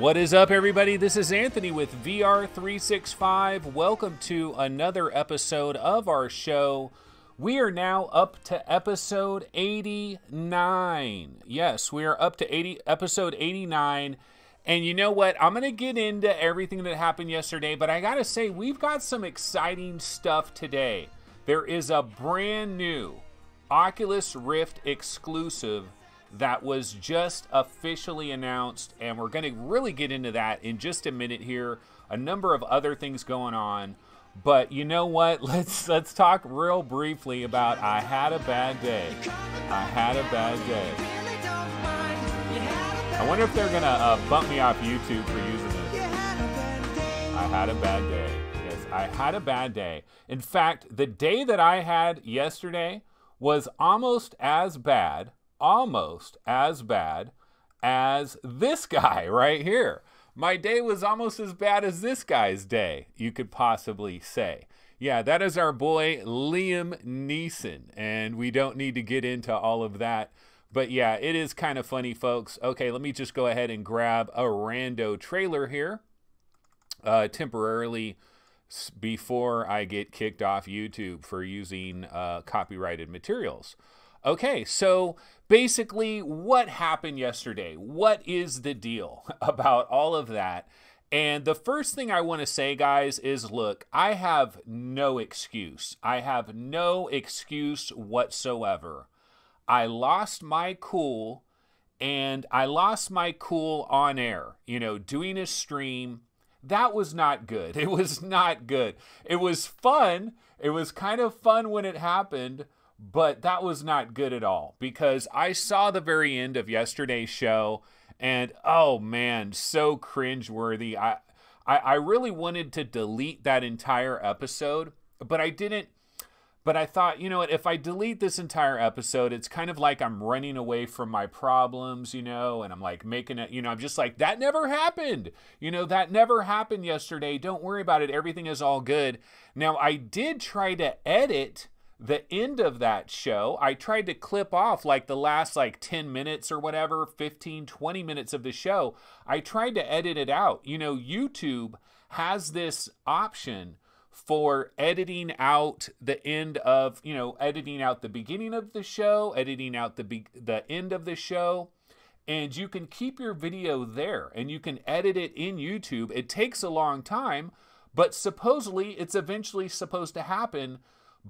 What is up, everybody? This is Anthony with VR365. Welcome to another episode of our show. We are now up to episode 89. Yes, we are up to episode 89. And you know what? I'm going to get into everything that happened yesterday, but I got to say, we've got some exciting stuff today. There is a brand new Oculus Rift exclusive that was just officially announced, and we're going to really get into that in just a minute here. A number of other things going on, but you know what? Let's talk real briefly about I had a bad day. I had a bad day. I wonder if they're going to bump me off YouTube for using this. I had a bad day. Yes, I had a bad day. In fact, the day that I had yesterday was almost as bad as this guy right here. My day was almost as bad as this guy's day, you could possibly say. Yeah, that is our boy Liam Neeson, and we don't need to get into all of that. But yeah, it is kind of funny, folks. Okay, let me just go ahead and grab a rando trailer here temporarily before I get kicked off YouTube for using copyrighted materials. Okay, so basically what happened yesterday? What is the deal about all of that? And the first thing I want to say, guys, is look, I have no excuse. I have no excuse whatsoever. I lost my cool, and I lost my cool on air. You know, doing a stream, that was not good. It was not good. It was fun. It was kind of fun when it happened, but that was not good at all, because I saw the very end of yesterday's show and oh man, so cringeworthy. I really wanted to delete that entire episode, but I didn't. But I thought, you know what, if I delete this entire episode, it's kind of like I'm running away from my problems, you know, and I'm like making it, you know, I'm just like, that never happened. You know, that never happened yesterday. Don't worry about it. Everything is all good. Now, I did try to edit the end of that show. I tried to clip off like the last 10 minutes or whatever, 15, 20 minutes of the show. I tried to edit it out. You know, YouTube has this option for editing out the end of, you know, editing out the beginning of the show, editing out the end of the show, and you can keep your video there and you can edit it in YouTube. It takes a long time, but supposedly it's eventually supposed to happen.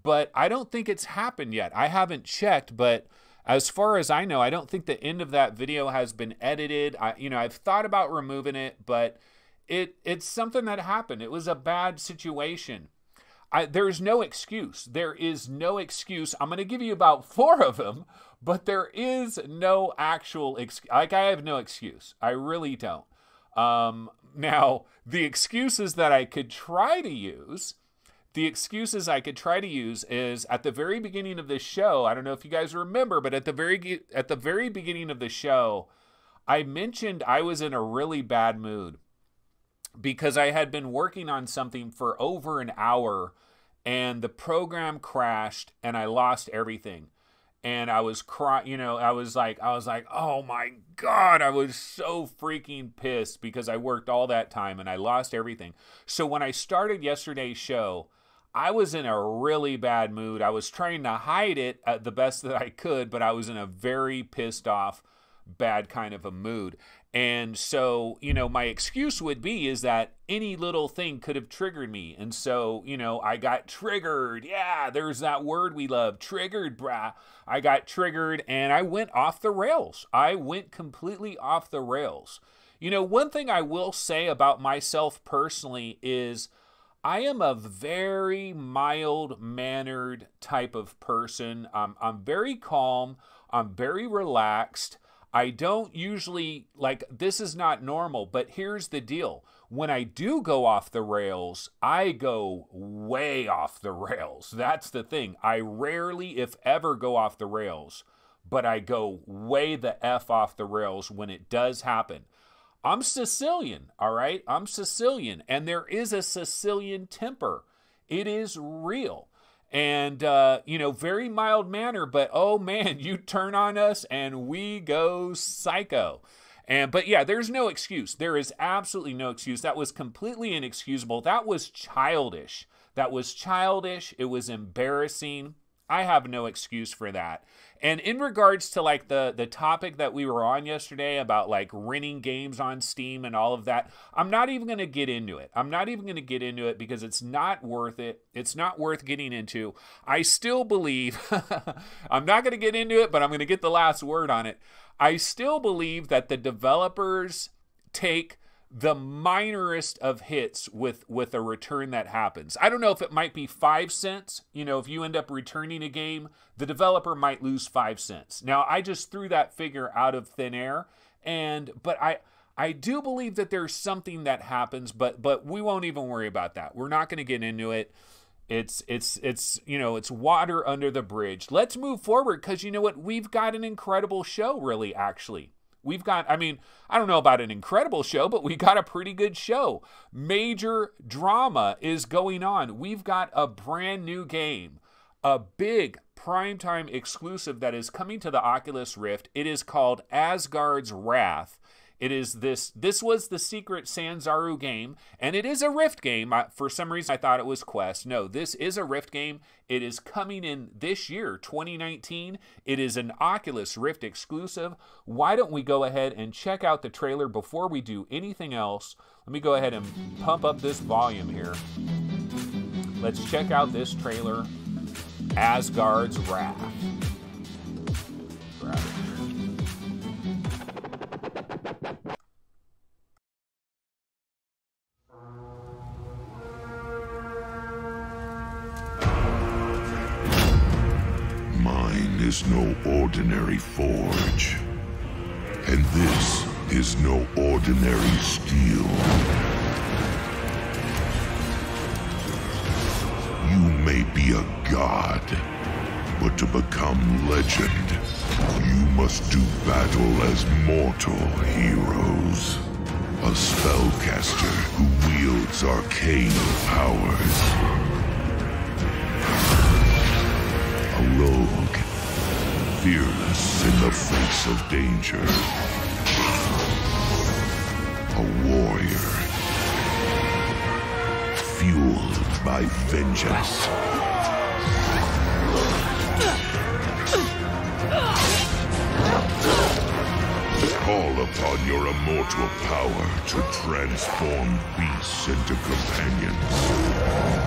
But I don't think it's happened yet. I haven't checked, but as far as I know, I don't think the end of that video has been edited. I've thought about removing it, but it's something that happened. It was a bad situation. There's no excuse. There is no excuse. I'm going to give you about 4 of them, but there is no actual excuse. I have no excuse. I really don't. Now, the excuses that I could try to use... is at the very beginning of this show. I don't know if you guys remember, but at the very beginning of the show, I mentioned I was in a really bad mood because I had been working on something for over an hour and the program crashed and I lost everything. And I was crying, you know, I was like, oh my God, I was so freaking pissed because I worked all that time and I lost everything. So when I started yesterday's show, I was in a really bad mood. I was trying to hide it the best that I could, but I was in a very pissed off, bad kind of a mood. And so, you know, my excuse would be is that any little thing could have triggered me. And so, you know, I got triggered. Yeah, there's that word we love, triggered, brah. I got triggered and I went off the rails. I went completely off the rails. You know, one thing I will say about myself personally is I am a very mild-mannered type of person. I'm very calm. I'm very relaxed. I don't usually, this is not normal, but here's the deal. When I do go off the rails, I go way off the rails. That's the thing. I rarely, if ever, go off the rails, but I go way the F off the rails when it does happen. I'm Sicilian, all right? I'm Sicilian, and there is a Sicilian temper. It is real. And, you know, very mild manner, but oh man, you turn on us and we go psycho. But yeah, there's no excuse. There is absolutely no excuse. That was completely inexcusable. That was childish. That was childish. It was embarrassing. I have no excuse for that. And in regards to like the topic that we were on yesterday about like renting games on Steam and all of that, I'm not even going to get into it. I'm not even going to get into it because it's not worth it. It's not worth getting into. I still believe, I'm not going to get into it, but I'm going to get the last word on it. I still believe that the developers take the minorest of hits with a return that happens. I don't know if it might be 5 cents. You know, if you end up returning a game, the developer might lose 5 cents. Now, I just threw that figure out of thin air, but I do believe that there's something that happens, but we won't even worry about that. We're not going to get into it. It's you know, it's water under the bridge. Let's move forward because you know what? We've got an incredible show, really, actually. We've got, I mean, I don't know about an incredible show, but we got a pretty good show. Major drama is going on. We've got a brand new game, a big primetime exclusive that is coming to the Oculus Rift. It is called Asgard's Wrath. It is this was the secret Sanzaru game, and it is a Rift game. For some reason, I thought it was Quest. No, this is a Rift game. It is coming in this year, 2019. It is an Oculus Rift exclusive. Why don't we go ahead and check out the trailer before we do anything else? Let me go ahead and pump up this volume here. Let's check out this trailer, Asgard's Wrath. Grab it here. Is no ordinary forge, and this is no ordinary steel. You may be a god, but to become legend, you must do battle as mortal heroes. A spellcaster who wields arcane powers. A rogue, fearless in the face of danger. A warrior, fueled by vengeance. Call upon your immortal power to transform beasts into companions,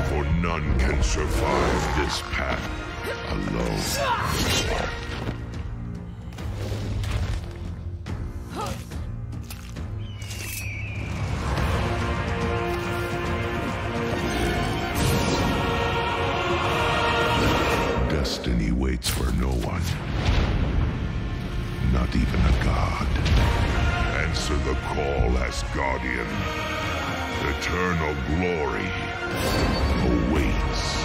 for none can survive this path alone. Destiny waits for no one, not even a god. Answer the call, Asgardian. Eternal glory awaits.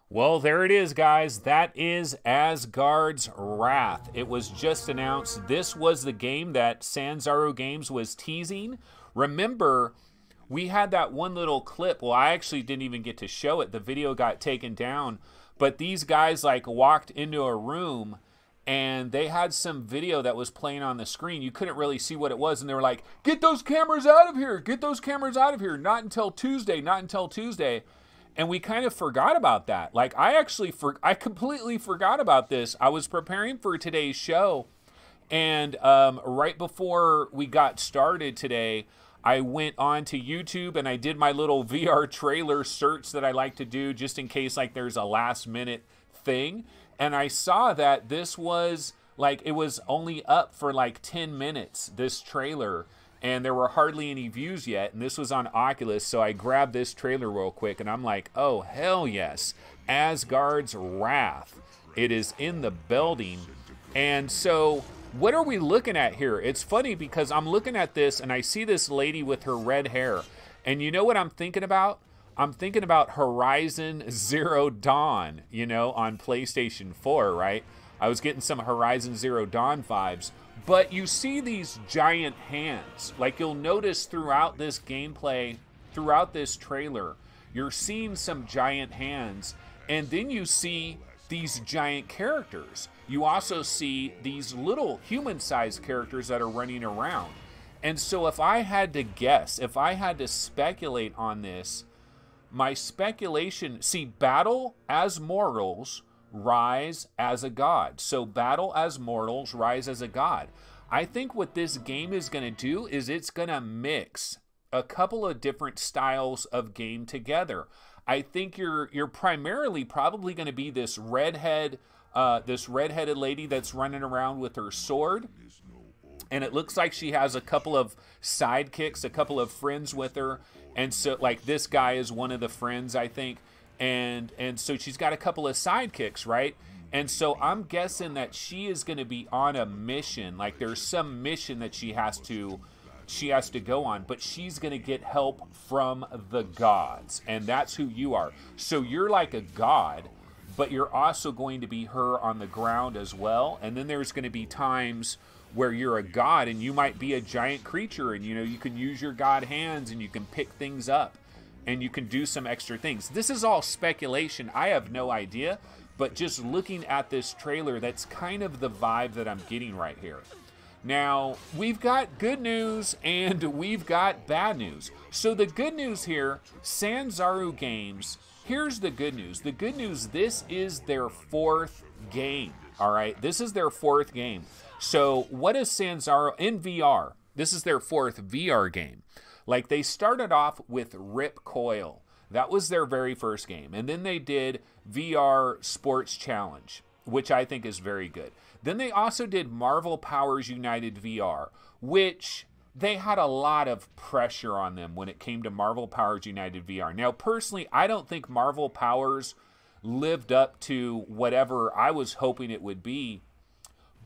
Well, there it is, guys. That is Asgard's Wrath. It was just announced. This was the game that Sanzaru Games was teasing. Remember, we had that one little clip. Well, I actually didn't even get to show it. The video got taken down. But these guys like walked into a room and they had some video that was playing on the screen. You couldn't really see what it was. And they were like, get those cameras out of here. Get those cameras out of here. Not until Tuesday. Not until Tuesday. And we kind of forgot about that. Like, I completely forgot about this. I was preparing for today's show, and right before we got started today, I went on to YouTube and I did my little VR trailer search that I like to do just in case like there's a last minute thing. And I saw that this was like, it was only up for like 10 minutes, this trailer. And there were hardly any views yet, and this was on Oculus, so I grabbed this trailer real quick, and I'm like, oh, hell yes, Asgard's Wrath. It is in the building. And so what are we looking at here? It's funny because I'm looking at this, and I see this lady with her red hair, and you know what I'm thinking about? I'm thinking about Horizon Zero Dawn, you know, on PlayStation 4, right? I was getting some Horizon Zero Dawn vibes. But you see these giant hands. Like, you'll notice throughout this gameplay, throughout this trailer, you're seeing some giant hands. And then you see these giant characters. You also see these little human-sized characters that are running around. And so if I had to guess, if I had to speculate on this, my speculation, see, battle as mortals, rise as a god. So battle as mortals, rise as a god. I think what this game is going to do is it's going to mix a couple of different styles of game together. I think you're primarily probably going to be this redheaded lady that's running around with her sword. And it looks like she has a couple of sidekicks, a couple of friends with her. And so, like, this guy is one of the friends, I think. And so she's got a couple of sidekicks, right? And so I'm guessing that she is going to be on a mission. Like, there's some mission that she has to go on. But she's going to get help from the gods. And that's who you are. So you're like a god, but you're also going to be her on the ground as well. And then there's going to be times where you're a god and you might be a giant creature, and you can use your god hands and you can pick things up and you can do some extra things. This is all speculation. I have no idea, but just looking at this trailer, that's kind of the vibe that I'm getting right here. Now, we've got good news and we've got bad news. So the good news here, Sanzaru Games, here's the good news. The good news, this is their 4th game, all right? This is their 4th game. So what is Sanzaru in VR? This is their 4th VR game. Like, they started off with Rip Coil. That was their very first game. And then they did VR Sports Challenge, which I think is very good. Then they also did Marvel Powers United VR, which they had a lot of pressure on them when it came to Marvel Powers United VR. Now, personally, I don't think Marvel Powers lived up to whatever I was hoping it would be.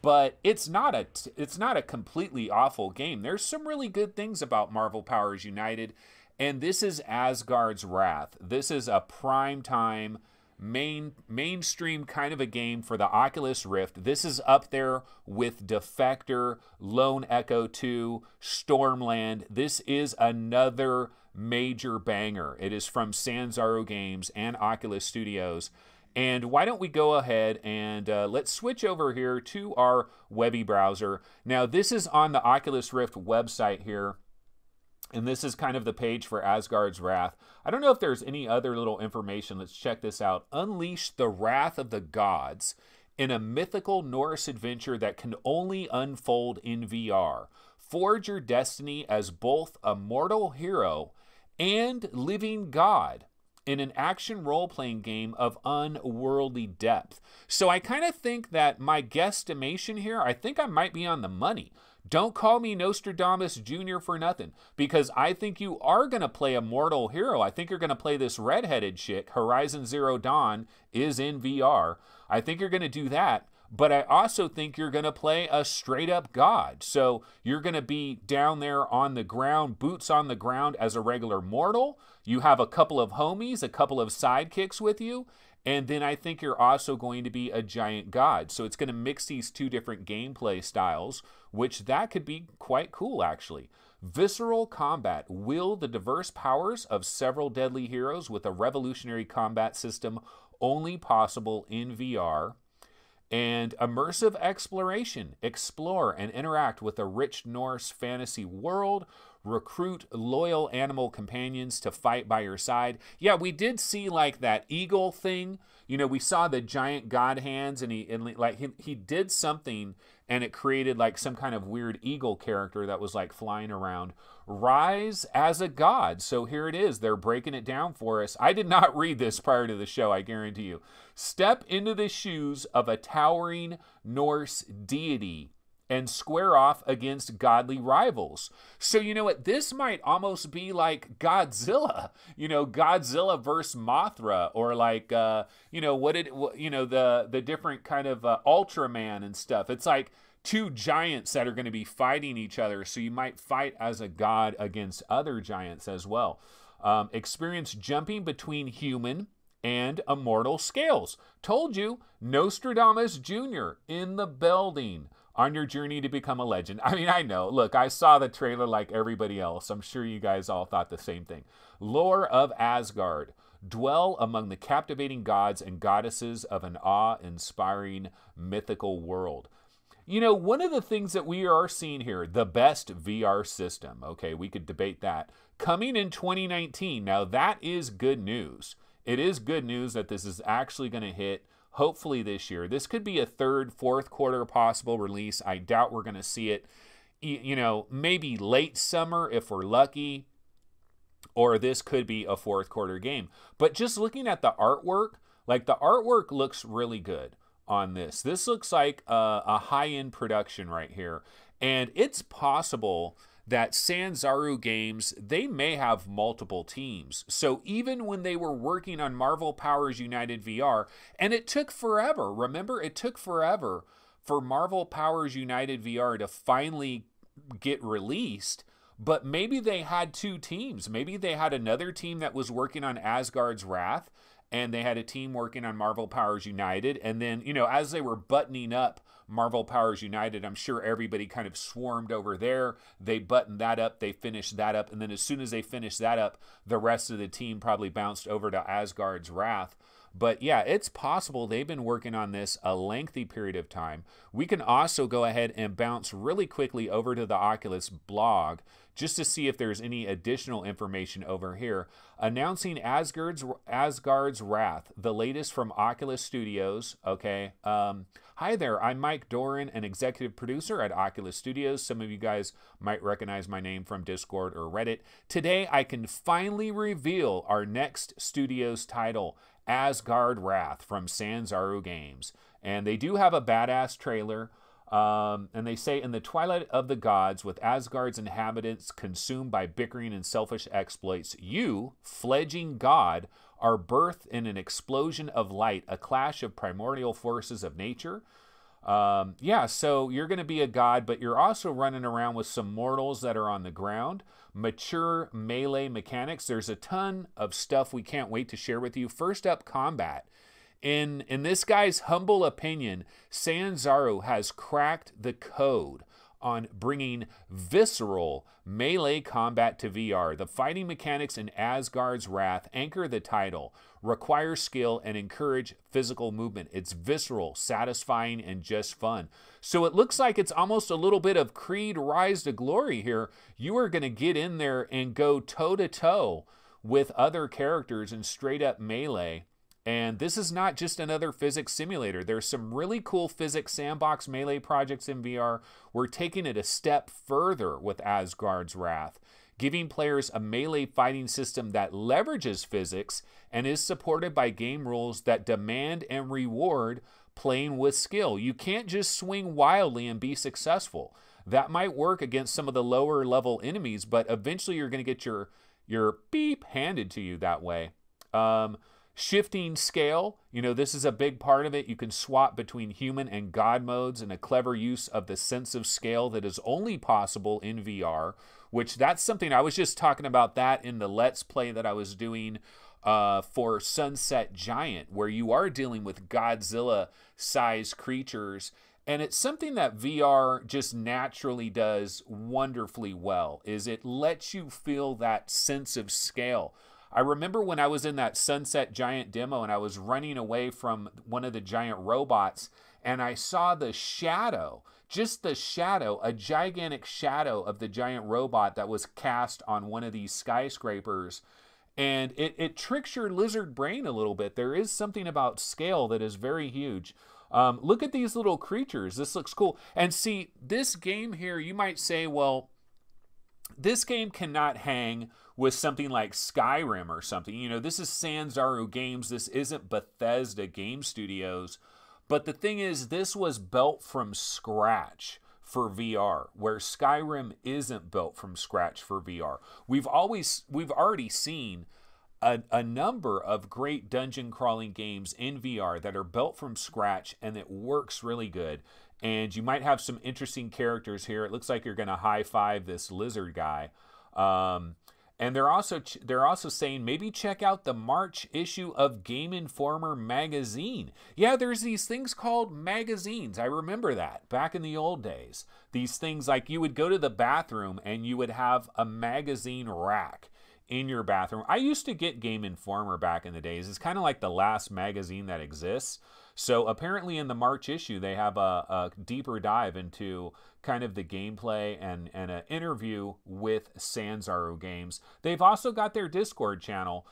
But it's not a completely awful game. There's some really good things about Marvel Powers United, and this is Asgard's Wrath. This is a prime-time, mainstream kind of a game for the Oculus Rift. This is up there with Defector, Lone Echo 2, Stormland. This is another major banger. It is from Sanzaru Games and Oculus Studios. And why don't we go ahead and let's switch over here to our Webby browser. Now, this is on the Oculus Rift website here, and this is kind of the page for Asgard's Wrath. I don't know if there's any other little information. Let's check this out. Unleash the wrath of the gods in a mythical Norse adventure that can only unfold in VR. Forge your destiny as both a mortal hero and living god in an action role-playing game of unworldly depth. So I kind of think that my guesstimation here, I think I might be on the money. Don't call me Nostradamus Jr. for nothing, because I think you are going to play a mortal hero. I think you're going to play this redheaded chick. Horizon Zero Dawn is in VR. I think you're going to do that. But I also think you're going to play a straight-up god. So you're going to be down there on the ground, boots on the ground as a regular mortal. You have a couple of homies, a couple of sidekicks with you. And then I think you're also going to be a giant god. So it's going to mix these two different gameplay styles, which that could be quite cool, actually. Visceral combat. Wield the diverse powers of several deadly heroes with a revolutionary combat system only possible in VR. And immersive exploration. Explore and interact with a rich Norse fantasy world. Recruit loyal animal companions to fight by your side. Yeah, we did see like that eagle thing. You know, we saw the giant god hands, and he did something, and it created like some kind of weird eagle character that was like flying around. Rise as a god. So here it is. They're breaking it down for us. I did not read this prior to the show, I guarantee you. Step into the shoes of a towering Norse deity and square off against godly rivals. So you know what? This might almost be like Godzilla. You know, Godzilla versus Mothra, or like the different kind of Ultraman and stuff. It's like two giants that are going to be fighting each other. So you might fight as a god against other giants as well. Experience jumping between human and Immortal Scales. Told you, Nostradamus Jr. in the building on your journey to become a legend. I mean, I know. Look, I saw the trailer like everybody else. I'm sure you guys all thought the same thing. Lore of Asgard. Dwell among the captivating gods and goddesses of an awe-inspiring mythical world. You know, one of the things that we are seeing here, the best VR system, okay, we could debate that, coming in 2019. Now, that is good news. It is good news that this is actually going to hit hopefully this year. This could be a third, fourth quarter possible release. I doubt we're going to see it, you know, maybe late summer if we're lucky, or this could be a fourth quarter game. But just looking at the artwork, like the artwork looks really good on this. This looks like a high-end production right here. And it's possible that Sanzaru Games, they may have multiple teams. So even when they were working on Marvel Powers United VR, and it took forever, remember, it took forever for Marvel Powers United VR to finally get released, but maybe they had two teams. Maybe they had another team that was working on Asgard's Wrath, and they had a team working on Marvel Powers United. And then, you know, as they were buttoning up Marvel Powers United, I'm sure everybody kind of swarmed over there. They buttoned that up, they finished that up, and then as soon as they finished that up, the rest of the team probably bounced over to Asgard's Wrath. But yeah, it's possible they've been working on this a lengthy period of time. We can also go ahead and bounce really quickly over to the Oculus blog just to see if there's any additional information over here. Announcing Asgard's Wrath, the latest from Oculus Studios. Okay. Hi there, I'm Mike Doran, an executive producer at Oculus Studios. Some of you guys might recognize my name from Discord or Reddit. Today, I can finally reveal our next studio's title, Asgard Wrath from Sanzaru Games. And they do have a badass trailer. And they say, in the twilight of the gods, with Asgard's inhabitants consumed by bickering and selfish exploits, you, fledging god, are birthed in an explosion of light, a clash of primordial forces of nature. Yeah, so you're going to be a god, but you're also running around with some mortals that are on the ground. Mature melee mechanics. There's a ton of stuff we can't wait to share with you. First up, combat. In this guy's humble opinion, Sanzaru has cracked the code on bringing visceral melee combat to VR. The fighting mechanics in Asgard's Wrath anchor the title, require skill, and encourage physical movement. It's visceral, satisfying, and just fun. So it looks like it's almost a little bit of Creed Rise to Glory here. You are going to get in there and go toe-to-toe with other characters in straight-up melee. And this is not just another physics simulator. There's some really cool physics sandbox melee projects in VR. We're taking it a step further with Asgard's Wrath, giving players a melee fighting system that leverages physics and is supported by game rules that demand and reward playing with skill. You can't just swing wildly and be successful. That might work against some of the lower level enemies, but eventually you're going to get your beep handed to you that way. Shifting scale, you know, this is a big part of it. You can swap between human and god modes, and a clever use of the sense of scale that is only possible in VR, which that's something I was just talking about that in the Let's Play that I was doing for Sunset Giant, where you are dealing with Godzilla-sized creatures. And it's something that VR just naturally does wonderfully well, is it lets you feel that sense of scale. I remember when I was in that Sunset Giant demo and I was running away from one of the giant robots and I saw the shadow, just the shadow, a gigantic shadow of the giant robot that was cast on one of these skyscrapers. And it tricks your lizard brain a little bit. There is something about scale that is very huge. Look at these little creatures. This looks cool. And see, this game here, you might say, well, this game cannot hang with something like Skyrim or something. You know, this is Sanzaru Games. This isn't Bethesda Game Studios. But the thing is, this was built from scratch for VR, where Skyrim isn't built from scratch for VR. We've already seen a number of great dungeon crawling games in VR that are built from scratch and it works really good. And you might have some interesting characters here. It looks like you're going to high-five this lizard guy. And they're also saying maybe check out the March issue of Game Informer magazine. Yeah, there's these things called magazines. I remember that back in the old days. These things like you would go to the bathroom and you would have a magazine rack in your bathroom. I used to get Game Informer back in the days. It's kind of like the last magazine that exists. So apparently in the March issue, they have a deeper dive into kind of the gameplay and an interview with Sanzaru Games. They've also got their Discord channel,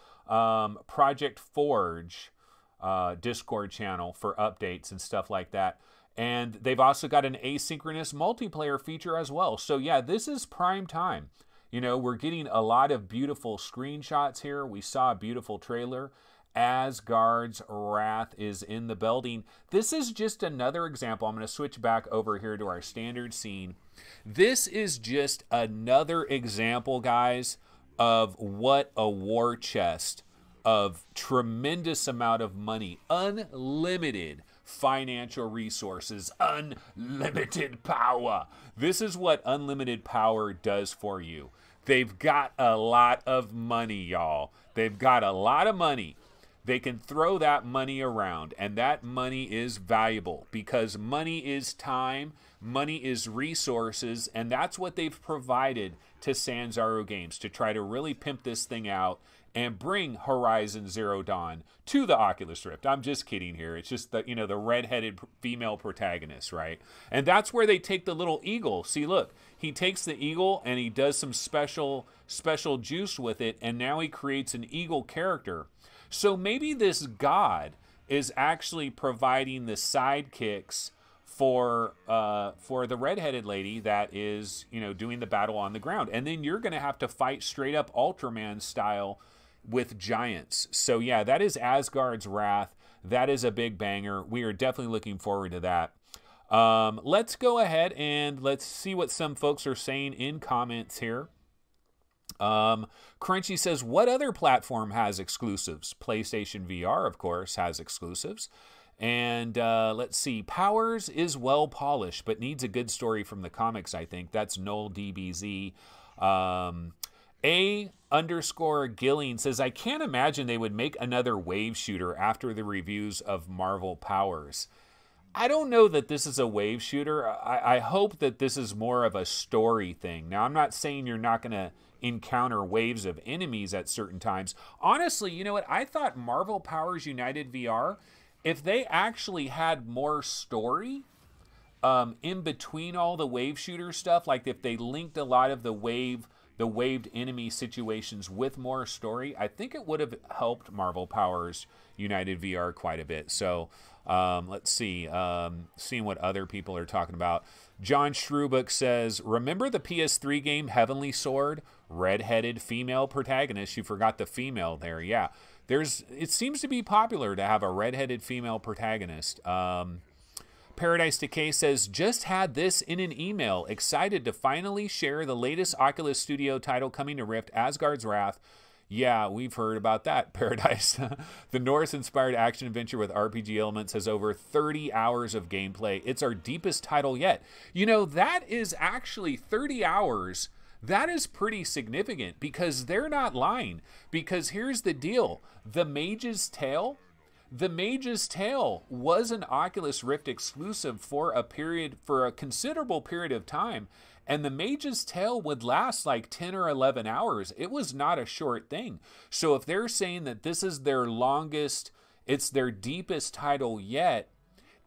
Project Forge Discord channel for updates and stuff like that. And they've also got an asynchronous multiplayer feature as well. So yeah, this is prime time. You know, we're getting a lot of beautiful screenshots here. We saw a beautiful trailer. Asgard's Wrath is in the building. This is just another example. I'm going to switch back over here to our standard scene. This is just another example, guys, of what a war chest of tremendous amount of money, unlimited financial resources, unlimited power. This is what unlimited power does for you. They've got a lot of money, y'all. They've got a lot of money. They can throw that money around, and that money is valuable because money is time, money is resources, and that's what they've provided to Sanzaru Games to try to really pimp this thing out and bring Horizon Zero Dawn to the Oculus Rift. I'm just kidding here. It's just the, you know, the red-headed female protagonist, right? And that's where they take the little eagle. See, look, he takes the eagle and he does some special juice with it, and now he creates an eagle character. So maybe this god is actually providing the sidekicks for the redheaded lady that is, you know, doing the battle on the ground. And then you're going to have to fight straight up Ultraman style with giants. So yeah, that is Asgard's Wrath. That is a big banger. We are definitely looking forward to that. Let's go ahead and let's see what some folks are saying in comments here. Crunchy says, what other platform has exclusives? PlayStation VR, of course, has exclusives. And let's see, Powers is well polished, but needs a good story from the comics, I think. That's Noel DBZ. A_Gilling says, I can't imagine they would make another wave shooter after the reviews of Marvel Powers. I don't know that this is a wave shooter. I hope that this is more of a story thing. Now, I'm not saying you're not going to encounter waves of enemies at certain times. Honestly, you know what? I thought Marvel Powers United VR, if they actually had more story in between all the wave shooter stuff, like if they linked a lot of the waved enemy situations with more story, I think it would have helped Marvel Powers United VR quite a bit. So let's see, seeing what other people are talking about. John Shrubuk says, remember the PS3 game Heavenly Sword? Red-headed female protagonist. You forgot the female there. Yeah, it seems to be popular to have a red-headed female protagonist. Paradise Decay says, just had this in an email. Excited to finally share the latest Oculus Studio title coming to Rift, Asgard's Wrath. Yeah, we've heard about that, Paradise. The Norse-inspired action-adventure with RPG elements has over 30 hours of gameplay. It's our deepest title yet. You know, that is actually 30 hours. That is pretty significant because they're not lying. Because here's the deal. The Mage's Tale was an Oculus Rift exclusive for a considerable period of time. And the Mage's Tale would last like 10 or 11 hours. It was not a short thing. So if they're saying that this is their longest, it's their deepest title yet,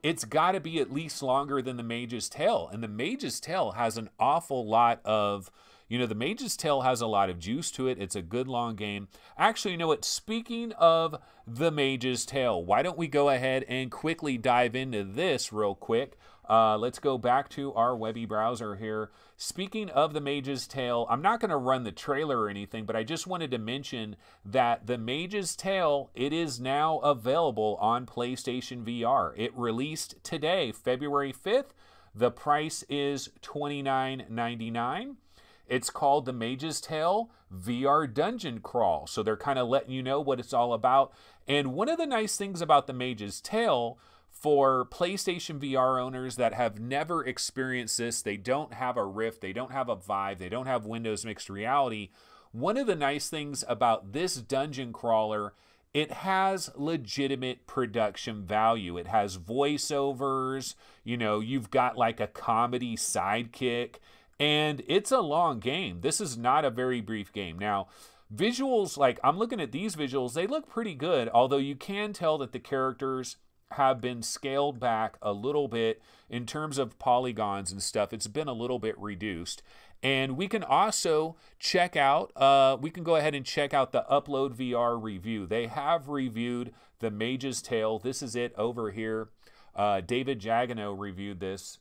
it's got to be at least longer than the Mage's Tale. And the Mage's Tale has an awful lot of, you know, the Mage's Tale has a lot of juice to it. It's a good long game. Actually, you know what? Speaking of the Mage's Tale, why don't we go ahead and quickly dive into this real quick? Let's go back to our Webby browser here. Speaking of the Mage's Tale, I'm not going to run the trailer or anything, but I just wanted to mention that the Mage's Tale, it is now available on PlayStation VR. It released today, February 5th. The price is $29.99. It's called the Mage's Tale VR Dungeon Crawl. So they're kind of letting you know what it's all about. And one of the nice things about the Mage's Tale for PlayStation VR owners that have never experienced this, they don't have a Rift, they don't have a Vive, they don't have Windows Mixed Reality. one of the nice things about this dungeon crawler, it has legitimate production value. It has voiceovers, you know, you've got like a comedy sidekick, and it's a long game. This is not a very brief game. Now, visuals, like I'm looking at these visuals, they look pretty good, although you can tell that the characters have been scaled back a little bit in terms of polygons and stuff. It's been a little bit reduced. And we can also check out, we can go ahead and check out the Upload VR review. They have reviewed the Mage's Tale. This is it over here. David Jagano reviewed this.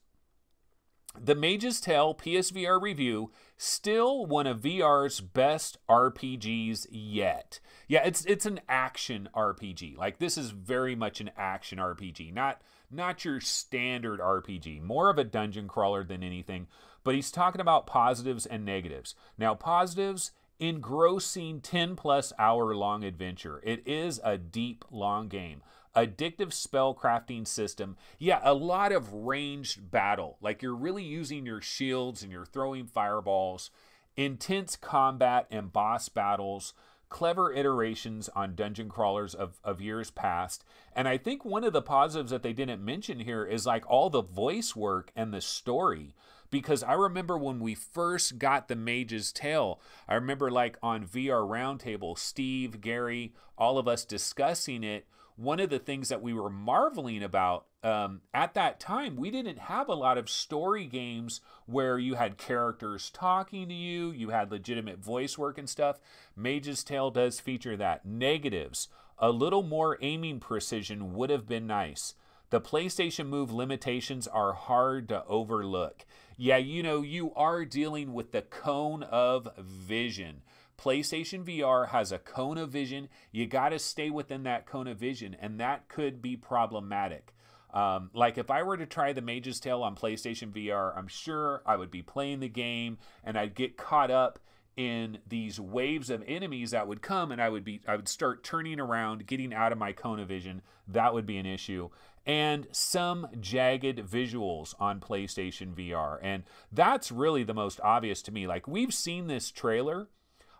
The Mage's Tale PSVR review, still one of VR's best RPGs yet. Yeah, it's an action RPG. Like, this is very much an action RPG, not your standard RPG. More of a dungeon crawler than anything. But he's talking about positives and negatives. Now, positives, engrossing 10+ hour long adventure. It is a deep, long game. Addictive spell crafting system. Yeah, a lot of ranged battle. Like, you're really using your shields and you're throwing fireballs. Intense combat and boss battles. Clever iterations on dungeon crawlers of years past. And I think one of the positives that they didn't mention here is like all the voice work and the story. Because I remember when we first got the Mage's Tale, I remember like on VR Roundtable, Steve, Gary, all of us discussing it. One of the things that we were marveling about at that time, we didn't have a lot of story games where you had characters talking to you, you had legitimate voice work and stuff. Mage's Tale does feature that. Negatives, a little more aiming precision would have been nice. The PlayStation Move limitations are hard to overlook. Yeah, you know, you are dealing with the cone of vision. PlayStation VR has a cone of vision. You got to stay within that cone of vision, and that could be problematic. Like if I were to try the Mage's Tale on PlayStation VR, I'm sure I would be playing the game and I'd get caught up in these waves of enemies that would come, and I would start turning around, getting out of my cone of vision. That would be an issue. And some jagged visuals on PlayStation VR. And that's really the most obvious to me. Like, we've seen this trailer.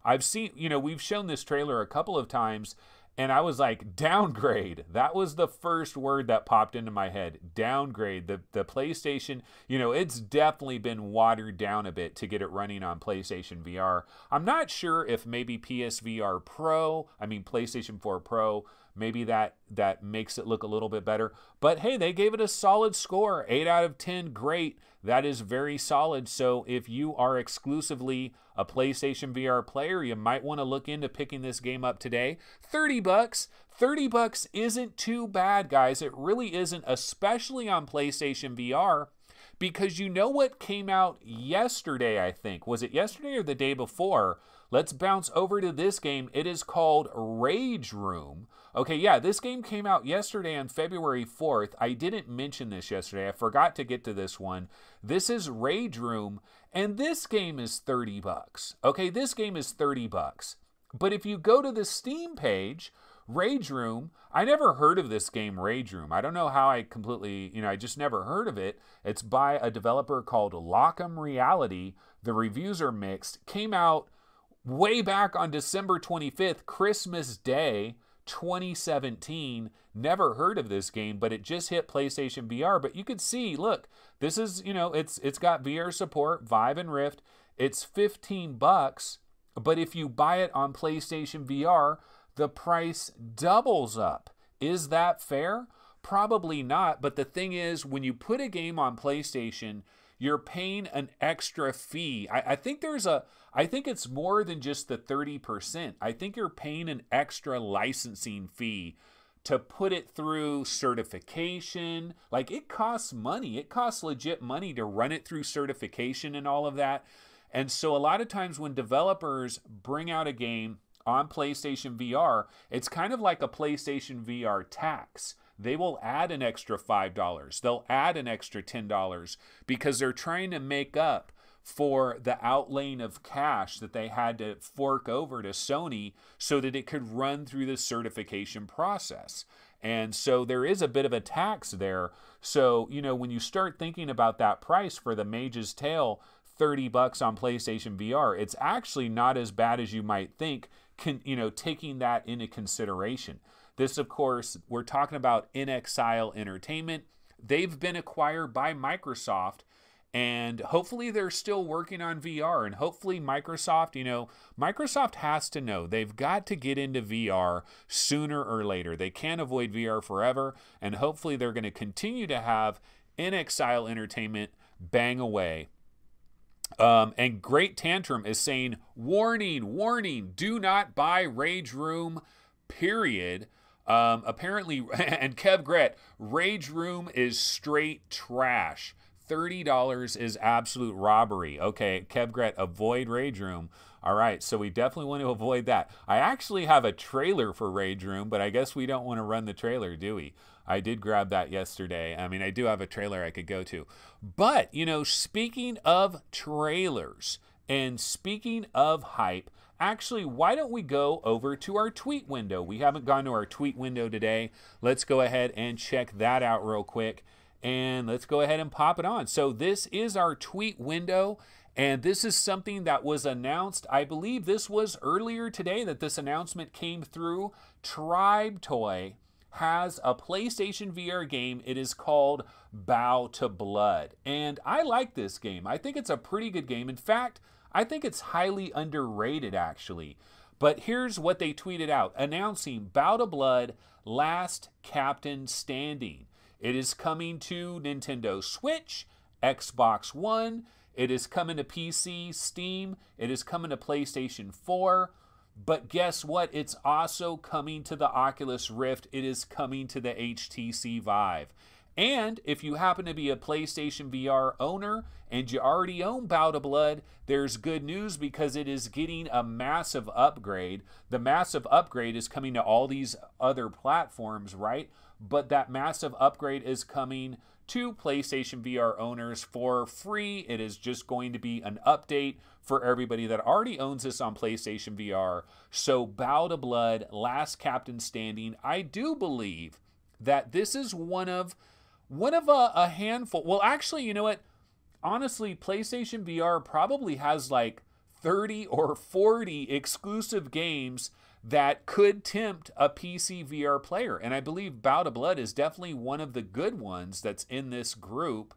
We've shown this trailer a couple of times, and I was like, downgrade. That was the first word that popped into my head. Downgrade. The PlayStation, it's definitely been watered down a bit to get it running on PlayStation VR. I'm not sure if maybe PSVR Pro, PlayStation 4 Pro, maybe that makes it look a little bit better. But hey, they gave it a solid score. 8 out of 10, great. That is very solid. So if you are exclusively a PlayStation VR player, you might want to look into picking this game up today. $30. $30 isn't too bad, guys. It really isn't, especially on PlayStation VR, because you know what came out yesterday, I think. Was it yesterday or the day before? Let's bounce over to this game. It is called Rage Room. Okay, yeah, this game came out yesterday on February 4th. I didn't mention this yesterday. I forgot to get to this one. This is Rage Room, and this game is $30. Okay, this game is $30. But if you go to the Steam page, Rage Room, I never heard of this game, Rage Room. I don't know how I completely, I just never heard of it. It's by a developer called Lockham Reality. The reviews are mixed. Came out way back on December 25th, Christmas Day, 2017. Never heard of this game, but it just hit PlayStation VR. But you could see, look, this is, it's got VR support, Vive and Rift. It's $15, but if you buy it on PlayStation VR, the price doubles up. Is that fair? Probably not. But the thing is, when you put a game on PlayStation, you're paying an extra fee. I think it's more than just the 30%. I think you're paying an extra licensing fee to put it through certification. Like, it costs money. It costs legit money to run it through certification and all of that. And so a lot of times when developers bring out a game on PlayStation VR, it's kind of like a PlayStation VR tax. They will add an extra $5. They'll add an extra $10 because they're trying to make up for the outlaying of cash that they had to fork over to Sony so that it could run through the certification process. And so there is a bit of a tax there. So, when you start thinking about that price for the Mage's Tale, 30 bucks on PlayStation VR. It's actually not as bad as you might think, taking that into consideration. This, of course, we're talking about In Exile Entertainment. They've been acquired by Microsoft, and hopefully they're still working on VR. And hopefully Microsoft, Microsoft has to know they've got to get into VR sooner or later. They can't avoid VR forever, and hopefully they're going to continue to have In Exile Entertainment bang away. And Great Tantrum is saying, warning, warning, do not buy Rage Room, period. Apparently, and Kev Gret, Rage Room is straight trash. $30 is absolute robbery. Okay, Kev Gret, avoid Rage Room. All right, so we definitely want to avoid that. I actually have a trailer for Rage Room, but I guess we don't want to run the trailer, do we? I did grab that yesterday. I mean, I do have a trailer I could go to. But, speaking of trailers and speaking of hype, actually, why don't we go over to our tweet window? We haven't gone to our tweet window today. Let's go ahead and check that out real quick. And let's go ahead and pop it on. So this is our tweet window. And this is something that was announced. I believe this was earlier today that this announcement came through. Tribe Toy has a PlayStation VR game. It is called Bow to Blood. And I like this game. I think it's a pretty good game. In fact, I think it's highly underrated, actually. But here's what they tweeted out, announcing Bow to Blood Last Captain Standing. It is coming to Nintendo Switch, Xbox One. It is coming to PC, Steam. It is coming to PlayStation 4. But guess what? It's also coming to the Oculus Rift. It is coming to the HTC Vive. And if you happen to be a PlayStation VR owner and you already own Bow to Blood, there's good news because it is getting a massive upgrade. The massive upgrade is coming to all these other platforms, right? But that massive upgrade is coming to PlayStation VR owners for free. It is just going to be an update for everybody that already owns this on PlayStation VR. So Bow to Blood, Last Captain Standing. I do believe that this is one of a handful. Well, actually, you know what? Honestly, PlayStation VR probably has like 30 or 40 exclusive games that could tempt a PC VR player. And I believe Bow to Blood is definitely one of the good ones that's in this group.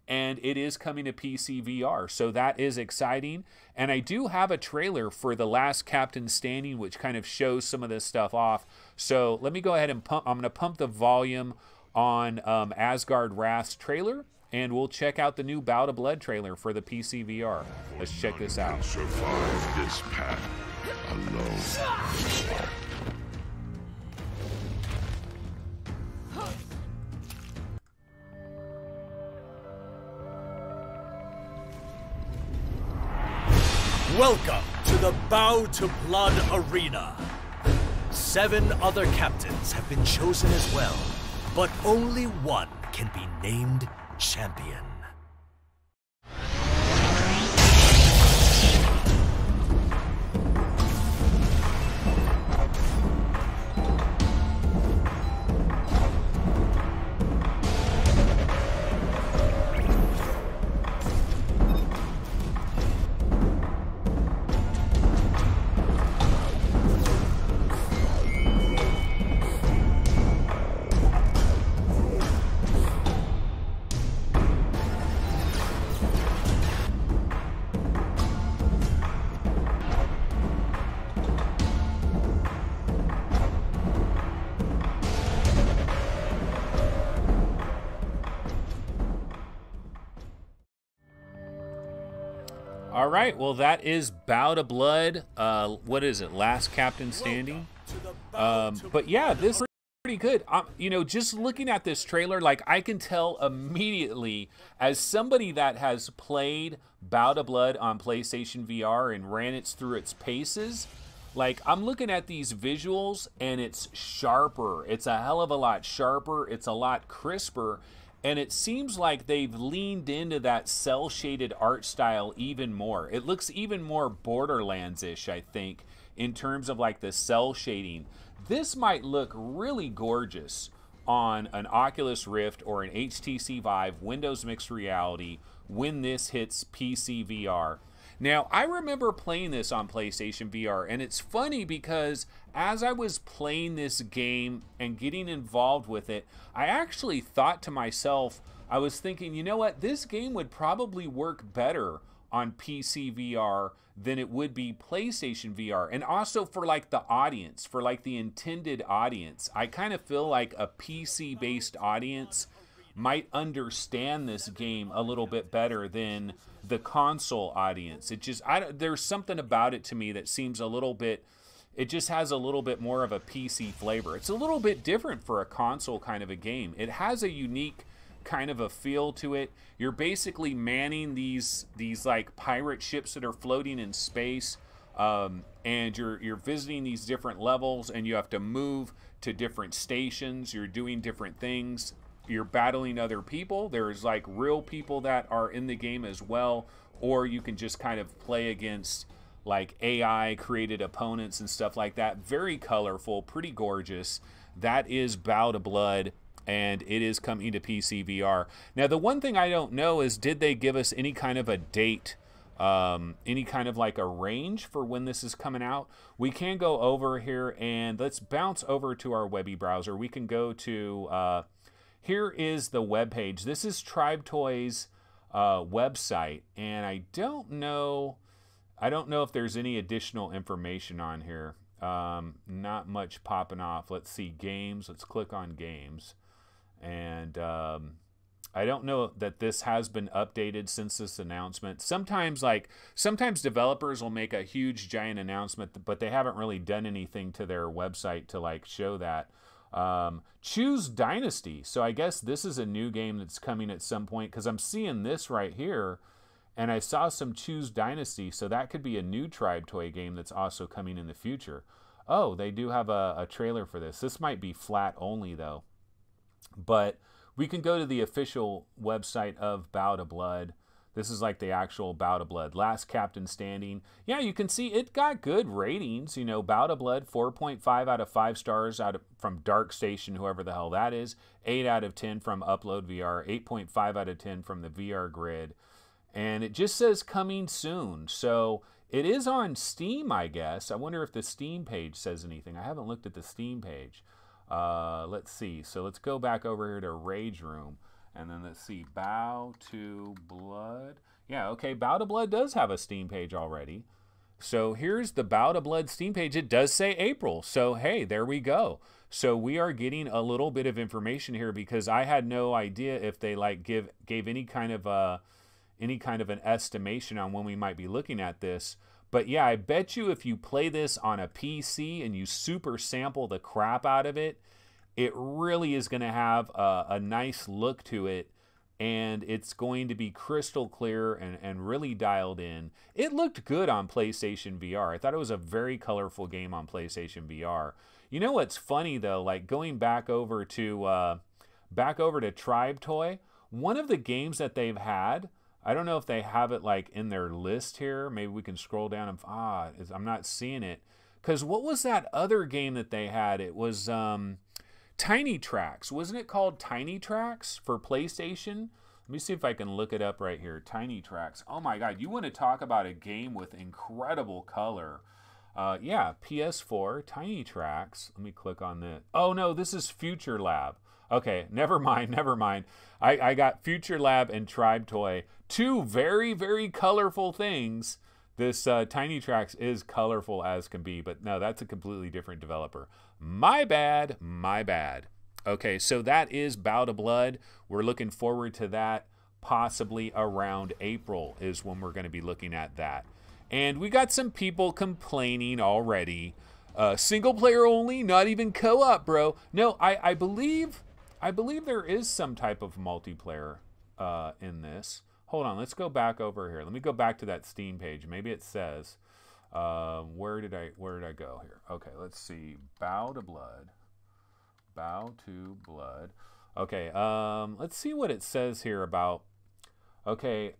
And it is coming to PC VR. So that is exciting. And I do have a trailer for The Last Captain Standing, which kind of shows some of this stuff off. So let me go ahead and I'm going to pump the volume on Asgard Wrath's trailer. And we'll check out the new Bow to Blood trailer for the PC VR. Let's check this out. Survive this path alone. Welcome to the Bow to Blood Arena. 7 other captains have been chosen as well, but only one can be named champion. All right, well, that is Bow to Blood. What is it? Last Captain Standing. But yeah, this is pretty good. Just looking at this trailer, like I can tell immediately, as somebody that has played Bow to Blood on PlayStation VR and ran it through its paces, like I'm looking at these visuals and it's sharper. It's a hell of a lot sharper. It's a lot crisper. And it seems like they've leaned into that cel-shaded art style even more. It looks even more Borderlands-ish, I think, in terms of like the cel shading. This might look really gorgeous on an Oculus Rift or an HTC Vive, Windows Mixed Reality, when this hits PC VR. Now, I remember playing this on PlayStation VR, and it's funny because as I was playing this game and getting involved with it, I actually thought to myself, I was thinking, you know what, this game would probably work better on PC VR than it would be PlayStation VR. And also for like the audience, for like the intended audience. I kind of feel like a PC-based audience might understand this game a little bit better than the console audience. It just, there's something about it to me that seems a little bit, it just has a little bit more of a PC flavor. It's a little bit different for a console kind of a game. It has a unique kind of a feel to it. You're basically manning these like pirate ships that are floating in space, and you're visiting these different levels, and you have to move to different stations. You're doing different things. You're battling other people. There's like real people that are in the game as well, or you can just kind of play against like AI created opponents and stuff like that. Very colorful, pretty gorgeous. That is Bow to Blood, and it is coming to PC VR. Now, the one thing I don't know is, did they give us any kind of a date, any kind of like a range for when this is coming out? We can go over here and let's bounce over to our Webby browser. We can go to, here is the web page. This is Tribe Toys website, and I don't know if there's any additional information on here. Not much popping off. Let's see, games. Let's click on games. And I don't know that this has been updated since this announcement. Sometimes developers will make a huge giant announcement, but they haven't really done anything to their website to like show that. Choose Dynasty. So I guess this is a new game that's coming at some point, because I'm seeing this right here, and I saw some Choose Dynasty, so that could be a new Tribe Toy game that's also coming in the future. Oh, they do have a trailer for this. This might be flat only though. But we can go to the official website of Bow to Blood. This is like the actual Bow to Blood. Last Captain Standing. Yeah, you can see it got good ratings. You know, Bow to Blood, 4.5 out of 5 stars from Dark Station, whoever the hell that is. 8 out of 10 from Upload VR. 8.5 out of 10 from the VR Grid. And it just says coming soon. So it is on Steam, I guess. I wonder if the Steam page says anything. I haven't looked at the Steam page. Let's see. So let's go back over here to Rage Room. And then let's see. Bow to Blood. Yeah, okay. Bow to Blood does have a Steam page already. So here's the Bow to Blood Steam page. It does say April. So hey, there we go. So we are getting a little bit of information here, because I had no idea if they like gave any kind of an estimation on when we might be looking at this. But yeah, I bet you if you play this on a PC and you super sample the crap out of it, it really is going to have a nice look to it, and it's going to be crystal clear and really dialed in. It looked good on PlayStation VR. I thought it was a very colorful game on PlayStation VR. You know what's funny though, like going back over to Tribe Toy, one of the games that they've had, I don't know if they have it like in their list here. Maybe we can scroll down and I'm not seeing it. Because what was that other game that they had? It was Tiny Tracks. Wasn't it called Tiny Tracks for PlayStation? Let me see if I can look it up right here. Tiny Tracks. Oh my God, you want to talk about a game with incredible color. Yeah, PS4, Tiny Tracks. Let me click on this. Oh no, this is Future Lab. Okay, never mind. I got Future Lab and Tribe Toy. Two very, very colorful things. This Tiny Tracks is colorful as can be, but no, that's a completely different developer. My bad. Okay, so that is Bow to Blood. We're looking forward to that. Possibly around April is when we're going to be looking at that. And we got some people complaining already. Single player only, not even co-op, bro. No, I believe there is some type of multiplayer in this. Hold on, let's go back over here. Let me go back to that Steam page. Maybe it says, where did I go here? Okay, let's see. Bow to Blood. Okay, let's see what it says here about. Okay,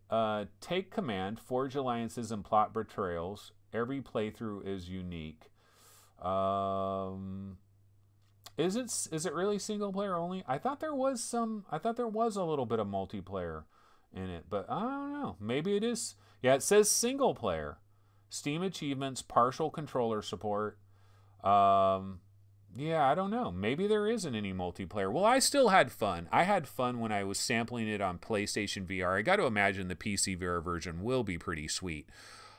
take command, forge alliances, and plot betrayals. Every playthrough is unique. Is it really single player only? I thought there was a little bit of multiplayer in it, but I don't know. Maybe it is. Yeah, it says single player. Steam achievements, partial controller support. Yeah, I don't know. Maybe there isn't any multiplayer. Well, I still had fun. I had fun when I was sampling it on PlayStation VR. I got to imagine the PC VR version will be pretty sweet.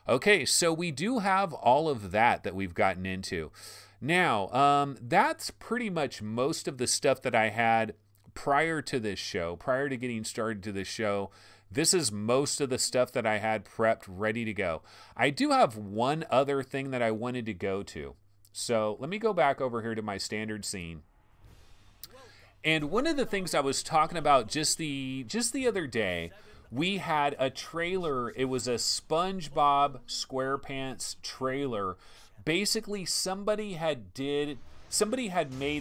Okay, so we do have all of that we've gotten into. Now, that's pretty much most of the stuff that I had prior to this show, prior to getting started to this show. This is most of the stuff that I had prepped, ready to go. I do have one other thing that I wanted to go to. So let me go back over here to my standard scene. And one of the things I was talking about just the other day, we had a trailer. It was a SpongeBob SquarePants trailer. Basically, somebody had made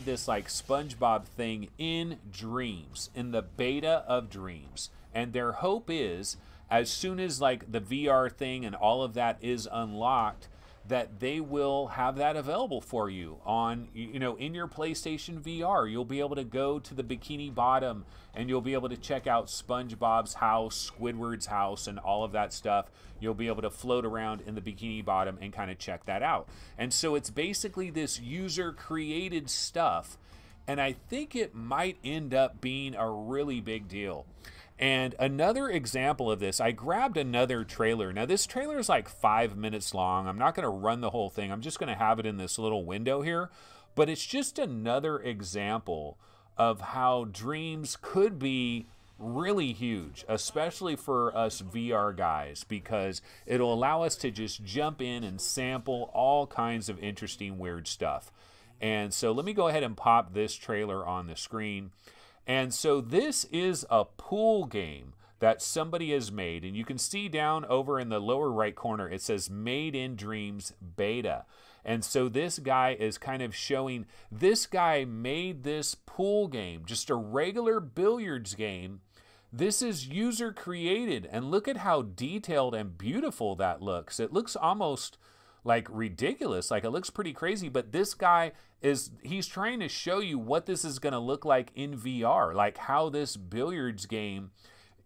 this like SpongeBob thing in Dreams, in the beta of Dreams. And their hope is, as soon as like the VR thing and all of that is unlocked, that they will have that available for you on, you know, in your PlayStation VR. You'll be able to go to the Bikini Bottom and you'll be able to check out SpongeBob's house, Squidward's house, and all of that stuff. You'll be able to float around in the Bikini Bottom and kind of check that out. And so it's basically this user-created stuff, and I think it might end up being a really big deal. And another example of this, I grabbed another trailer. Now this trailer is like 5 minutes long. I'm not going to run the whole thing. I'm just going to have it in this little window here. But it's just another example of how Dreams could be really huge, especially for us VR guys, because it'll allow us to just jump in and sample all kinds of interesting, weird stuff. And so let me go ahead and pop this trailer on the screen. And so this is a pool game that somebody has made. And you can see down over in the lower right corner, it says Made in Dreams Beta. And so this guy is kind of showing, this guy made this pool game, just a regular billiards game. This is user created. And look at how detailed and beautiful that looks. It looks almost like ridiculous, like it looks pretty crazy, but this guy he's trying to show you what this is going to look like in VR, like how this billiards game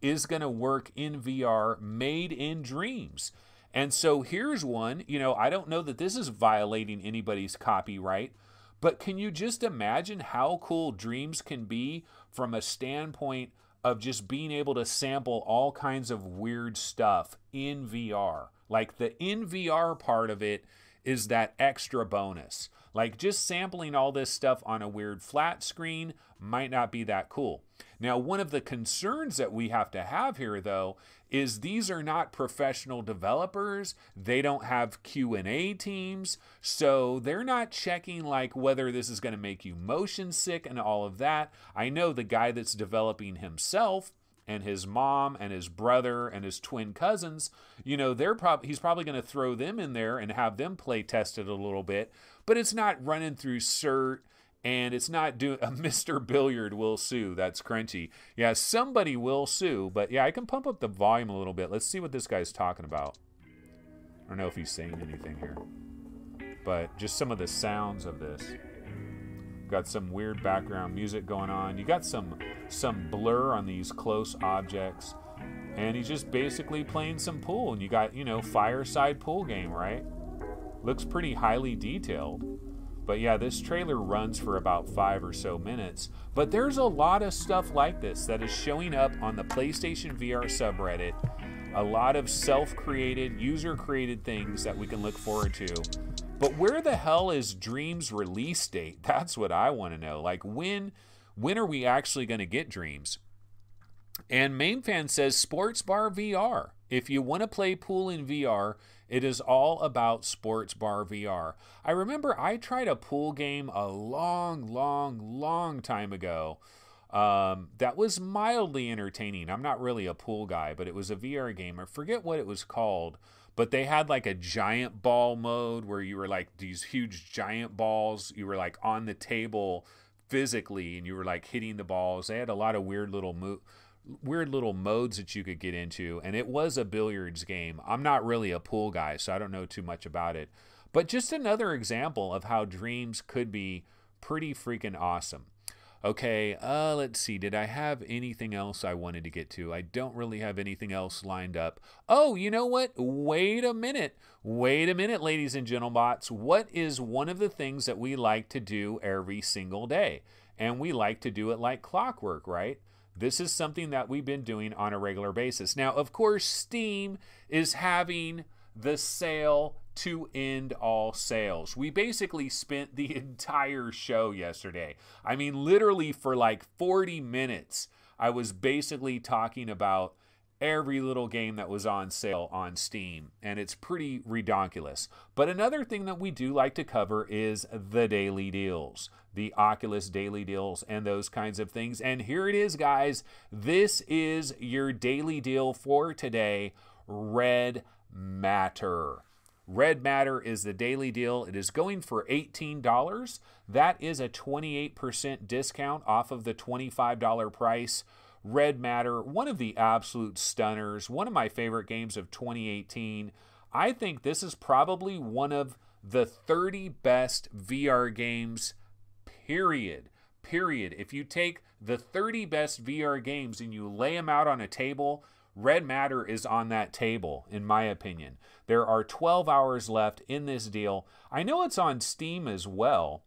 is going to work in VR, made in Dreams. And so here's one, you know, I don't know that this is violating anybody's copyright, but can you just imagine how cool Dreams can be from a standpoint of just being able to sample all kinds of weird stuff in VR? Like the in VR part of it is that extra bonus. Like just sampling all this stuff on a weird flat screen might not be that cool. Now, one of the concerns that we have to have here, though, is these are not professional developers. They don't have Q&A teams, so they're not checking like whether this is going to make you motion sick and all of that. I know the guy that's developing himself and his mom and his brother and his twin cousins, you know, he's probably going to throw them in there and have them play test it a little bit, but it's not running through cert, and it's not doing a Mr. Billiard will sue. That's crunchy. Yeah, somebody will sue, but yeah, I can pump up the volume a little bit. Let's see what this guy's talking about. I don't know if he's saying anything here, but just some of the sounds of this. Got some weird background music going on. You got some blur on these close objects, and he's just basically playing some pool. And you got, you know, fireside pool game, right? Looks pretty highly detailed. But yeah, this trailer runs for about 5 or so minutes. But there's a lot of stuff like this that is showing up on the PlayStation VR subreddit. A lot of self-created, user-created things that we can look forward to. But where the hell is Dreams release date? That's what I want to know. Like, when are we actually going to get Dreams? And MainFan says Sports Bar VR. If you want to play pool in VR, it is all about Sports Bar VR. I remember I tried a pool game a long time ago. That was mildly entertaining. I'm not really a pool guy, but it was a VR game. I forget what it was called. But they had like a giant ball mode where you were like these huge giant balls. You were like on the table physically and you were like hitting the balls. They had a lot of weird little modes that you could get into. And it was a billiards game. I'm not really a pool guy, so I don't know too much about it. But just another example of how Dreams could be pretty freaking awesome. Okay, let's see. Did I have anything else I wanted to get to? I don't really have anything else lined up. Oh, you know what? Wait a minute. Wait a minute, ladies and gentlebots. What is one of the things that we like to do every single day? And we like to do it like clockwork, right? This is something that we've been doing on a regular basis. Now, of course, Steam is having the sale to end all sales. We basically spent the entire show yesterday. I mean, literally for like 40 minutes, I was basically talking about every little game that was on sale on Steam, and it's pretty redonkulous. But another thing that we do like to cover is the daily deals, the Oculus daily deals and those kinds of things. And here it is, guys. This is your daily deal for today, Red Matter. Red Matter is the daily deal. It is going for $18. That is a 28% discount off of the $25 price. Red Matter, one of the absolute stunners, one of my favorite games of 2018. I think this is probably one of the 30 best VR games, period. Period. If you take the 30 best VR games and you lay them out on a table, Red Matter is on that table, in my opinion. There are 12 hours left in this deal. I know it's on Steam as well.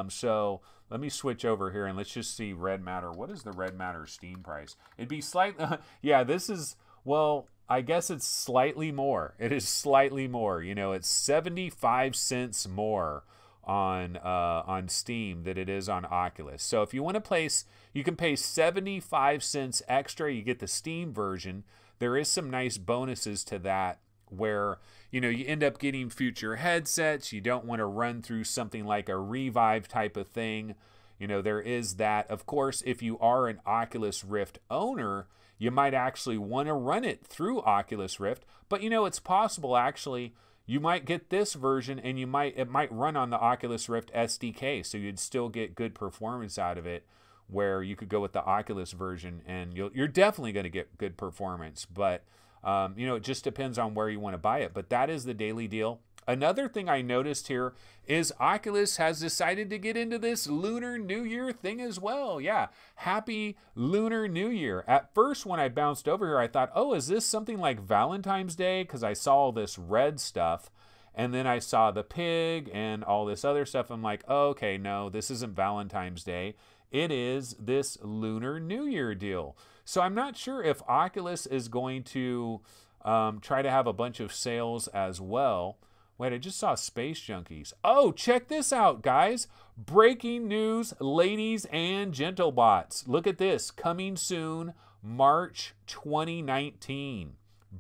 So let me switch over here and let's just see Red Matter. What is the Red Matter Steam price? It'd be slightly, yeah, this is, well, I guess it's slightly more. It is slightly more. You know, it's 75 cents more on Steam than it is on Oculus. So if you want to place, you can pay 75 cents extra. You get the Steam version. There is some nice bonuses to that where, you know, you end up getting future headsets. You don't want to run through something like a Revive type of thing. You know, there is that. Of course, if you are an Oculus Rift owner, you might actually want to run it through Oculus Rift. But, you know, it's possible actually you might get this version and it might run on the Oculus Rift SDK, so you'd still get good performance out of it, where you could go with the Oculus version and you're definitely going to get good performance. But you know, it just depends on where you want to buy it. But that is the daily deal. Another thing I noticed here is Oculus has decided to get into this Lunar New Year thing as well. Yeah, happy Lunar New Year. At first, when I bounced over here, I thought, oh, is this something like Valentine's Day? Because I saw all this red stuff. And then I saw the pig and all this other stuff. I'm like, oh, okay, no, this isn't Valentine's Day. It is this Lunar New Year deal. So I'm not sure if Oculus is going to try to have a bunch of sales as well. Wait, I just saw Space Junkies. Oh, check this out, guys. Breaking news, ladies and gentlebots. Look at this. Coming soon, March 2019.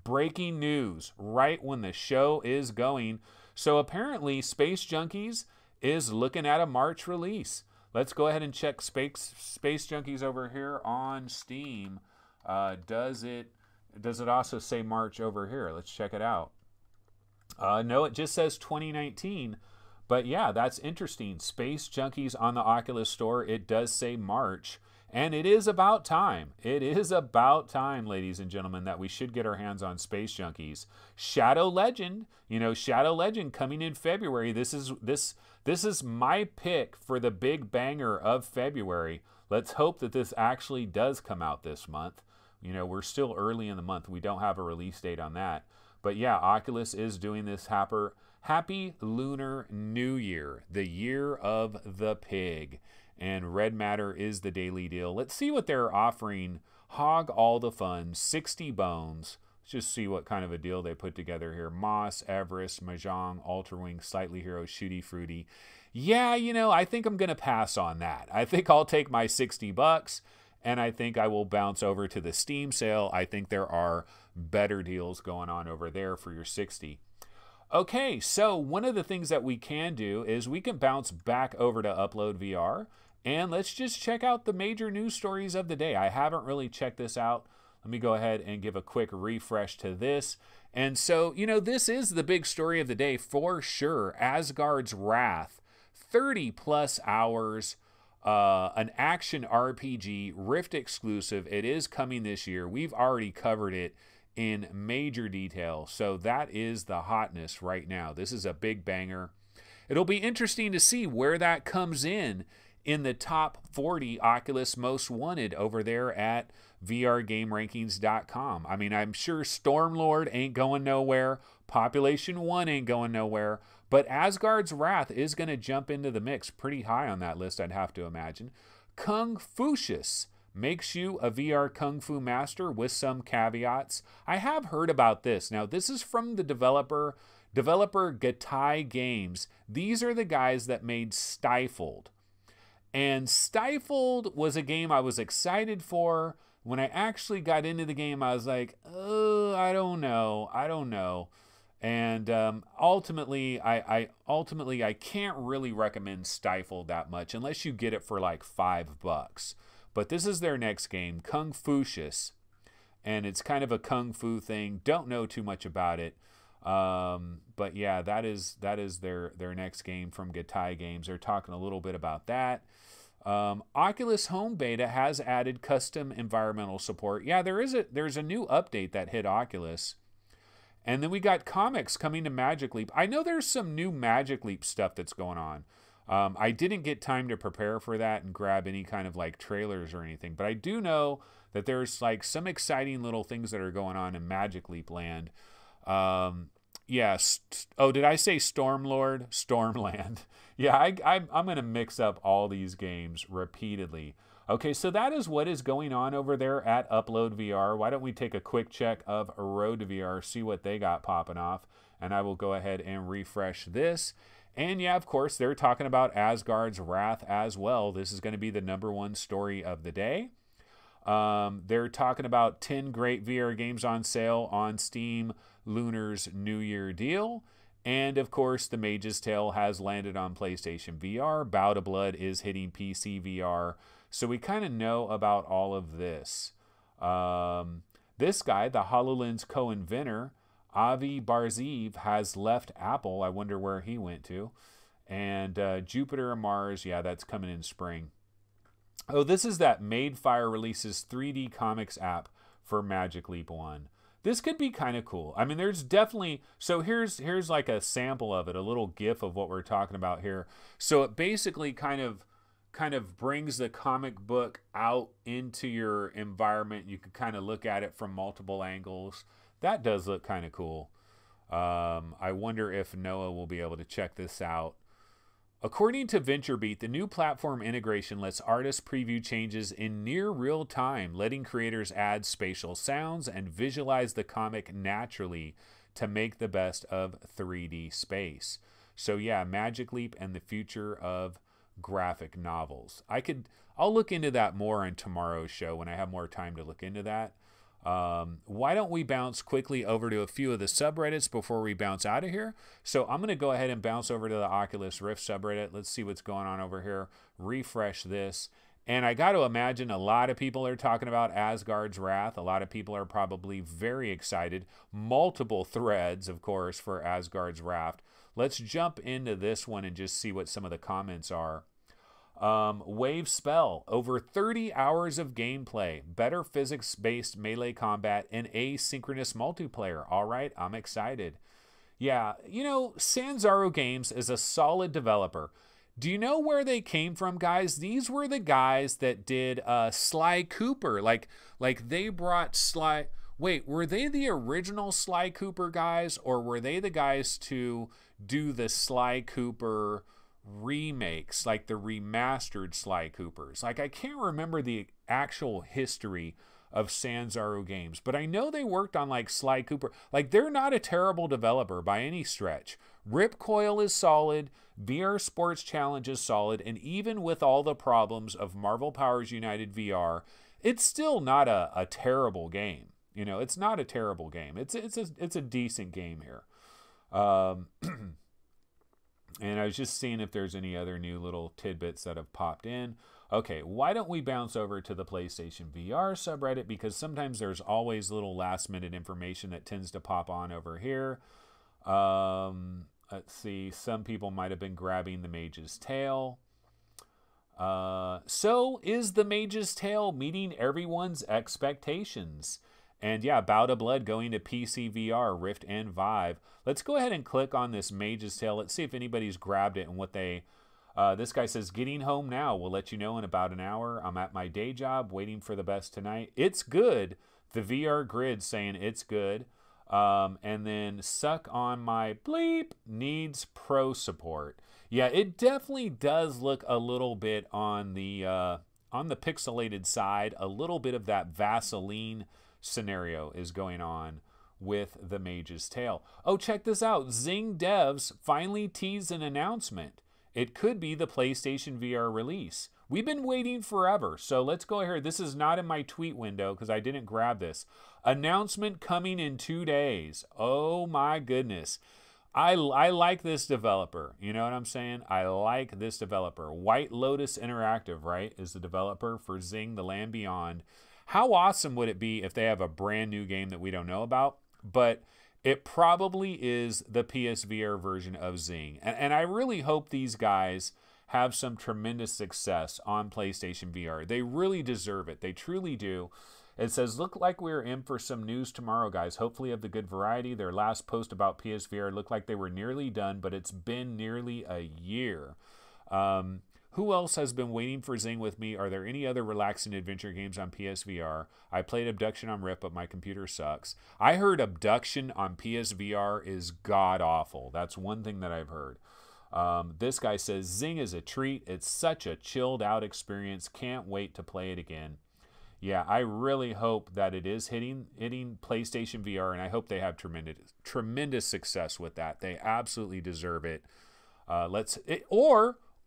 Breaking news right when the show is going. So apparently Space Junkies is looking at a March release. Let's go ahead and check Space Junkies over here on Steam. Does it also say March over here? Let's check it out. No, it just says 2019. But yeah, that's interesting. Space Junkies on the Oculus Store. It does say March. And it is about time. It is about time, ladies and gentlemen, that we should get our hands on Space Junkies. Shadow Legend, you know, Shadow Legend coming in February. This is my pick for the big banger of February. Let's hope that this actually does come out this month. You know, we're still early in the month. We don't have a release date on that. But yeah, Oculus is doing this happy Lunar New Year, the year of the pig. And Red Matter is the daily deal. Let's see what they're offering. Hog all the fun, 60 bones. Let's just see what kind of a deal they put together here. Moss, Everest, Mahjong, Ultra Wing, Slightly Hero, Shooty Fruity. Yeah, you know, I think I'm going to pass on that. I think I'll take my 60 bucks and I think I will bounce over to the Steam sale. I think there are better deals going on over there for your 60. Okay, so one of the things that we can do is we can bounce back over to Upload VR. And let's just check out the major news stories of the day. I haven't really checked this out. Let me go ahead and give a quick refresh to this. And so, you know, this is the big story of the day for sure. Asgard's Wrath, 30 plus hours, an action RPG, Rift exclusive. It is coming this year. We've already covered it in major detail. So that is the hotness right now. This is a big banger. It'll be interesting to see where that comes in in the top 40 Oculus Most Wanted over there at VRGameRankings.com. I mean, I'm sure Stormlord ain't going nowhere. Population 1 ain't going nowhere. But Asgard's Wrath is going to jump into the mix pretty high on that list, I'd have to imagine. Kung Fucius makes you a VR Kung Fu master with some caveats. I have heard about this. Now, this is from the developer Gatai Games. These are the guys that made Stifled. And Stifled was a game I was excited for. When I actually got into the game, I was like, oh, I don't know. And ultimately, I can't really recommend Stifled that much unless you get it for like $5. But this is their next game, Kung Fucius, and it's kind of a kung fu thing. Don't know too much about it, but yeah, that is their next game from Gatai Games. They're talking a little bit about that. Oculus Home Beta has added custom environmental support. Yeah, there's a new update that hit Oculus. And then we got comics coming to Magic Leap. I know there's some new Magic Leap stuff that's going on. I didn't get time to prepare for that and grab any kind of like trailers or anything, but I do know that there's like some exciting little things that are going on in Magic Leap land. Yes. Oh, did I say Stormlord? Stormland. Yeah, I'm going to mix up all these games repeatedly. Okay, so that is what is going on over there at Upload VR. Why don't we take a quick check of Road to VR, see what they got popping off, and I will go ahead and refresh this. And yeah, of course, they're talking about Asgard's Wrath as well. This is going to be the #1 story of the day. They're talking about 10 great VR games on sale on Steam Lunar's New Year deal. And of course, The Mage's Tale has landed on PlayStation VR. Bow to Blood is hitting PC VR. So we kind of know about all of this. This guy, the HoloLens co-inventor, Avi Barziv, has left Apple. I wonder where he went to. And Jupiter and Mars, yeah, that's coming in spring. Oh, this is that Madefire releases 3D comics app for Magic Leap 1. This could be kind of cool. I mean, there's definitely... So here's like a sample of it, a little GIF of what we're talking about here. So it basically kind of brings the comic book out into your environment. You can kind of look at it from multiple angles. That does look kind of cool. I wonder if Noah will be able to check this out. According to VentureBeat, the new platform integration lets artists preview changes in near real time, letting creators add spatial sounds and visualize the comic naturally to make the best of 3D space. So yeah, Magic Leap and the future of graphic novels. I'll look into that more on tomorrow's show when I have more time to look into that. Why don't we bounce quickly over to a few of the subreddits before we bounce out of here? So I'm going to go ahead and bounce over to the Oculus Rift subreddit. Let's see what's going on over here. Refresh this. And I got to imagine a lot of people are talking about Asgard's Wrath. A lot of people are probably very excited. Multiple threads, of course, for Asgard's Wrath. Let's jump into this one and just see what some of the comments are. Wave Spell, over 30 hours of gameplay, better physics-based melee combat, and asynchronous multiplayer. All right, I'm excited. Yeah, you know, Sanzaru Games is a solid developer. Do you know where they came from, guys? These were the guys that did Sly Cooper. Like they brought Sly... Wait, were they the original Sly Cooper guys, or were they the guys to do the Sly Cooper remakes, like the remastered Sly Coopers? Like, I can't remember the actual history of Sanzaru Games, but I know they worked on like Sly Cooper. Like, they're not a terrible developer by any stretch. Ripcoil is solid, VR Sports Challenge is solid, and even with all the problems of Marvel Powers United VR, it's still not a terrible game. You know, it's not a terrible game. It's a decent game here. And I was just seeing if there's any other new little tidbits that have popped in. Okay, why don't we bounce over to the PlayStation VR subreddit, because sometimes there's always little last-minute information that tends to pop on over here. Let's see, some people might have been grabbing The Mage's Tale. So is The Mage's Tale meeting everyone's expectations? And yeah, Bow to Blood going to PC VR, Rift, and Vive. Let's go ahead and click on this Mage's Tale. Let's see if anybody's grabbed it and what they... This guy says, getting home now. We'll let you know in about an hour. I'm at my day job waiting for the best tonight. It's good. The VR grid saying it's good. And then suck on my bleep needs pro support. Yeah, it definitely does look a little bit on the pixelated side. A little bit of that Vaseline scenario is going on with the Mage's Tale. Oh, check this out. XING devs finally teased an announcement. It could be the PlayStation VR release. We've been waiting forever, so let's go ahead. This is not in my tweet window because I didn't grab this. Announcement coming in 2 days. Oh my goodness. I like this developer. You know what I'm saying? I like this developer. White Lotus Interactive, right, is the developer for XING: The Land Beyond. How awesome would it be if they have a brand new game that we don't know about? But it probably is the PSVR version of XING. And I really hope these guys have some tremendous success on PlayStation VR. They really deserve it. They truly do. It says, look like we're in for some news tomorrow, guys. Hopefully of the good variety. Their last post about PSVR looked like they were nearly done, but it's been nearly a year. Who else has been waiting for XING with me? Are there any other relaxing adventure games on PSVR? I played Abduction on Rift, but my computer sucks. I heard Abduction on PSVR is god-awful. That's one thing that I've heard. This guy says, XING is a treat. It's such a chilled-out experience. Can't wait to play it again. Yeah, I really hope that it is hitting PlayStation VR, and I hope they have tremendous success with that. They absolutely deserve it.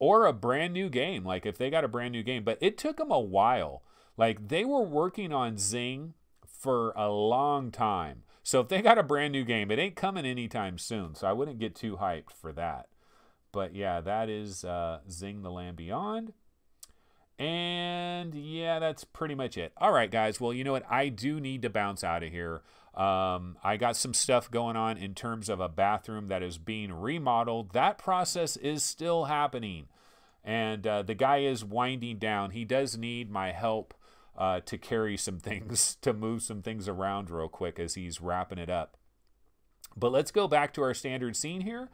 Or a brand new game, like if they got a brand new game. But it took them a while. Like they were working on XING for a long time. So if they got a brand new game, it ain't coming anytime soon. So I wouldn't get too hyped for that. But yeah, that is XING: The Land Beyond. And yeah, that's pretty much it. All right, guys. Well, you know what? I do need to bounce out of here. I got some stuff going on in terms of a bathroom that is being remodeled. That process is still happening. And the guy is winding down. He does need my help to carry some things, to move some things around real quick as he's wrapping it up. But let's go back to our standard scene here.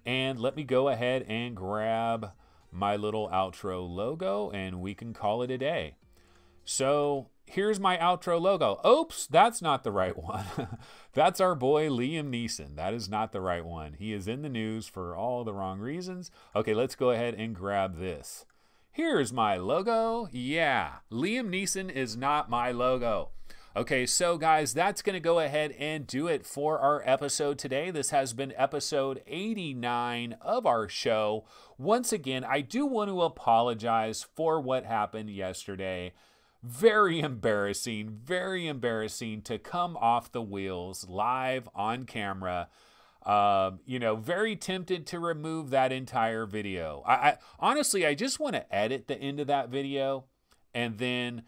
And let me go ahead and grab my little outro logo, and we can call it a day. So here's my outro logo. Oops, that's not the right one. That's our boy Liam Neeson. That is not the right one. He is in the news for all the wrong reasons. Okay, let's go ahead and grab this. Here's my logo. Yeah, Liam Neeson is not my logo. Okay, so guys, that's going to go ahead and do it for our episode today. This has been episode 89 of our show. Once again, I do want to apologize for what happened yesterday. Very embarrassing to come off the wheels live on camera. You know, very tempted to remove that entire video. I honestly, I just want to edit the end of that video and then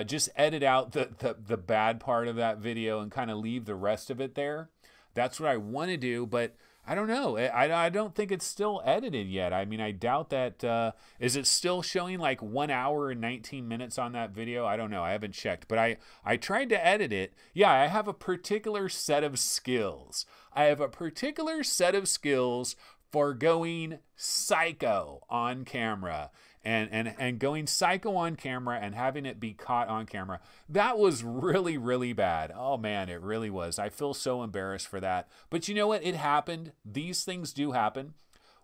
just edit out the bad part of that video and kind of leave the rest of it there. That's what I want to do, but I don't know. I don't think it's still edited yet. I mean, I doubt that. Is it still showing like 1 hour and 19 minutes on that video? I don't know. I haven't checked, but I tried to edit it. Yeah, I have a particular set of skills. I have a particular set of skills for going psycho on camera. And going psycho on camera and having it be caught on camera. That was really, really bad. Oh man, it really was. I feel so embarrassed for that. But you know what? It happened. These things do happen.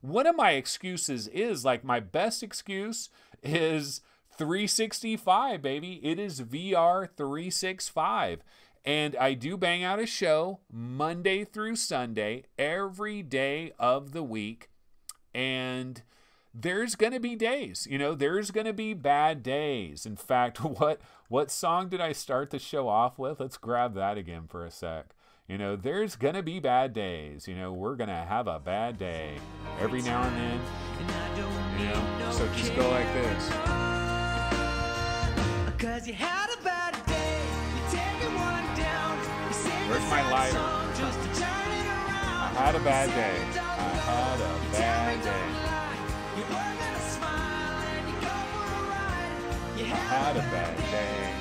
One of my excuses is, like, my best excuse is 365, baby. It is VR 365. And I do bang out a show Monday through Sunday, every day of the week. And there's going to be days, you know, there's going to be bad days. In fact, what song did I start the show off with? Let's grab that again for a sec. You know, there's going to be bad days. You know, we're going to have a bad day every now and then. You know, so just go like this. 'Cause you had a bad day. You're taking one down. Where's my lighter? I had a bad day. I had a bad day. I had a bad day.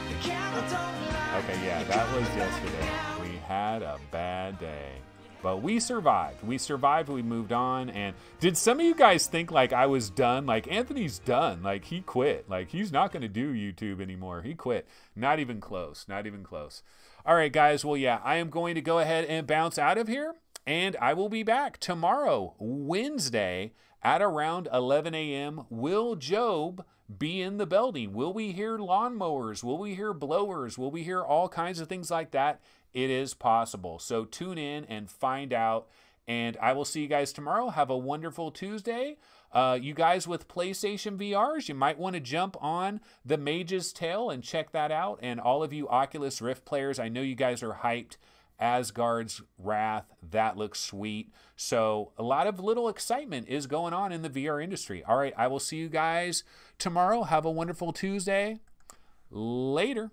Okay, yeah, that was yesterday. We had a bad day. But we survived. We survived. We moved on. And did some of you guys think like I was done? Like Anthony's done. Like he quit. Like he's not going to do YouTube anymore. He quit. Not even close. Not even close. All right, guys. Well, yeah, I am going to go ahead and bounce out of here. And I will be back tomorrow, Wednesday, at around 11 a.m. Will Job be in the building? Will we hear lawnmowers? Will we hear blowers? Will we hear all kinds of things like that? It is possible. So tune in and find out. And I will see you guys tomorrow. Have a wonderful Tuesday. You guys with PlayStation VRs, you might want to jump on the Mage's Tale and check that out. And all of you Oculus Rift players, I know you guys are hyped. Asgard's Wrath, that looks sweet. So a lot of little excitement is going on in the VR industry. All right, I will see you guys tomorrow. Have a wonderful Tuesday. Later.